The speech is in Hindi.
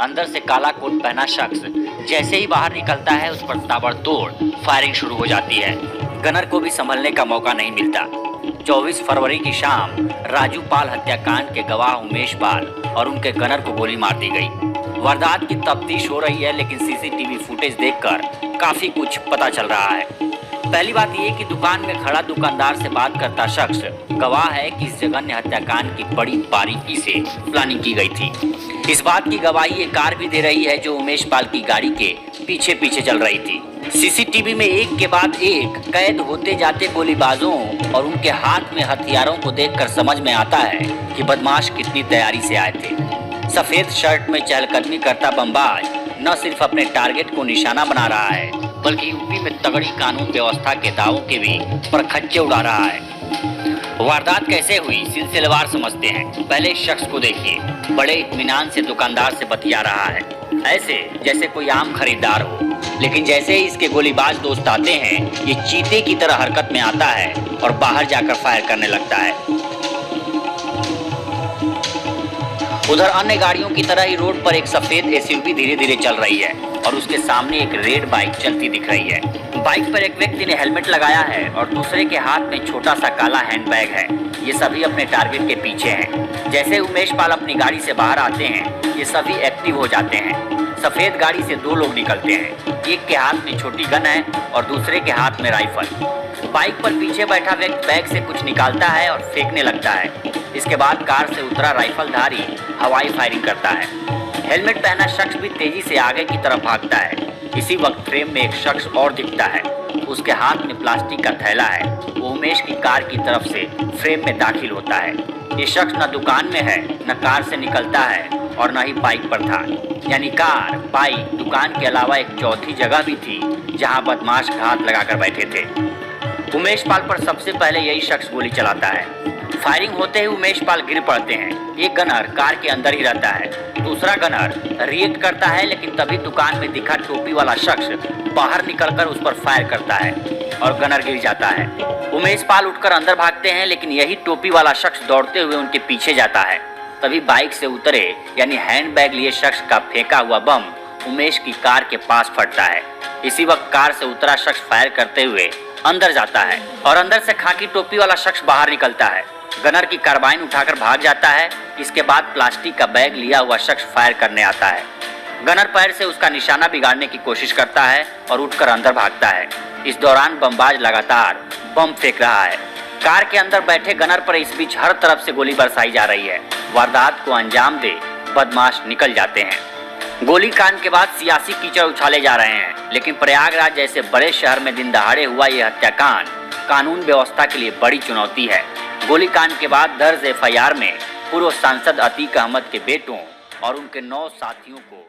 अंदर से काला कोट पहना शख्स जैसे ही बाहर निकलता है उस पर ताबड़तोड़ फायरिंग शुरू हो जाती है। गनर को भी संभलने का मौका नहीं मिलता। 24 फरवरी की शाम राजू पाल हत्याकांड के गवाह उमेश पाल और उनके गनर को गोली मार दी गई। वारदात की तफ्तीश हो रही है, लेकिन सीसीटीवी फुटेज देखकर काफी कुछ पता चल रहा है। पहली बात यह कि दुकान में खड़ा दुकानदार से बात करता शख्स गवाह है कि इस जघन्य हत्याकांड की बड़ी बारीकी से प्लानिंग की गई थी। इस बात की गवाही एक कार भी दे रही है जो उमेश पाल की गाड़ी के पीछे पीछे चल रही थी। सीसीटीवी में एक के बाद एक कैद होते जाते गोलीबाजों और उनके हाथ में हथियारों को देखकर समझ में आता है कि बदमाश कितनी तैयारी से आए थे। सफेद शर्ट में चहलकदमी करता बमबाज न सिर्फ अपने टारगेट को निशाना बना रहा है, बल्कि यूपी में तगड़ी कानून व्यवस्था के दावों के भी परखच्चे उड़ा रहा है। वारदात कैसे हुई सिलसिलेवार समझते हैं। पहले इस शख्स को देखिए, बड़े इत्मीनान से दुकानदार से बतिया रहा है, ऐसे जैसे कोई आम खरीदार हो। लेकिन जैसे ही इसके गोलीबाज दोस्त आते हैं, ये चीते की तरह हरकत में आता है और बाहर जाकर फायर करने लगता है। उधर अन्य गाड़ियों की तरह ही रोड पर एक सफेद एसयूवी धीरे धीरे चल रही है और उसके सामने एक रेड बाइक चलती दिख रही है। बाइक पर एक व्यक्ति ने हेलमेट लगाया है और दूसरे के हाथ में छोटा सा काला हैंडबैग है। ये सभी अपने टारगेट के पीछे हैं। जैसे उमेश पाल अपनी गाड़ी से बाहर आते हैं, ये सभी एक्टिव हो जाते हैं। सफेद गाड़ी से दो लोग निकलते हैं, एक के हाथ में छोटी गन है और दूसरे के हाथ में राइफल। बाइक पर पीछे बैठा व्यक्ति बैग से कुछ निकालता है और फेंकने लगता है। इसके बाद कार से उतरा राइफलधारी हवाई फायरिंग करता है। हेलमेट पहना शख्स भी तेजी से आगे की तरफ भागता है। इसी वक्त फ्रेम में एक शख्स और दिखता है, उसके हाथ में प्लास्टिक का थैला है। वो उमेश की कार की तरफ से फ्रेम में दाखिल होता है। ये शख्स न दुकान में है, न कार से निकलता है और न ही बाइक पर था। यानी कार, बाइक, दुकान के अलावा एक चौथी जगह भी थी जहां बदमाश घात लगाकर बैठे थे। उमेश पाल पर सबसे पहले यही शख्स गोली चलाता है। फायरिंग होते ही उमेश पाल गिर पड़ते हैं। एक गनर कार के अंदर ही रहता है, दूसरा गनर रिएक्ट करता है, लेकिन तभी दुकान में दिखा टोपी वाला शख्स बाहर निकलकर उस पर फायर करता है और गनर गिर जाता है। उमेश पाल उठकर अंदर भागते हैं, लेकिन यही टोपी वाला शख्स दौड़ते हुए उनके पीछे जाता है। तभी बाइक से उतरे यानी हैंडबैग लिए शख्स का फेंका हुआ बम उमेश की कार के पास फटता है। इसी वक्त कार से उतरा शख्स फायर करते हुए अंदर जाता है और अंदर से खाकी टोपी वाला शख्स बाहर निकलता है। गनर की कार्बाइन उठाकर भाग जाता है। इसके बाद प्लास्टिक का बैग लिया हुआ शख्स फायर करने आता है। गनर पैर से उसका निशाना बिगाड़ने की कोशिश करता है और उठकर अंदर भागता है। इस दौरान बमबाज लगातार बम फेंक रहा है। कार के अंदर बैठे गनर पर इस बीच हर तरफ से गोली बरसाई जा रही है। वारदात को अंजाम दे बदमाश निकल जाते हैं। गोली कांड के बाद सियासी कीचड़ उछाले जा रहे हैं, लेकिन प्रयागराज जैसे बड़े शहर में दिन दहाड़े हुआ यह हत्याकांड कानून व्यवस्था के लिए बड़ी चुनौती है। गोलीकांड के बाद दर्ज एफआईआर में पूर्व सांसद अतीक अहमद के बेटों और उनके 9 साथियों को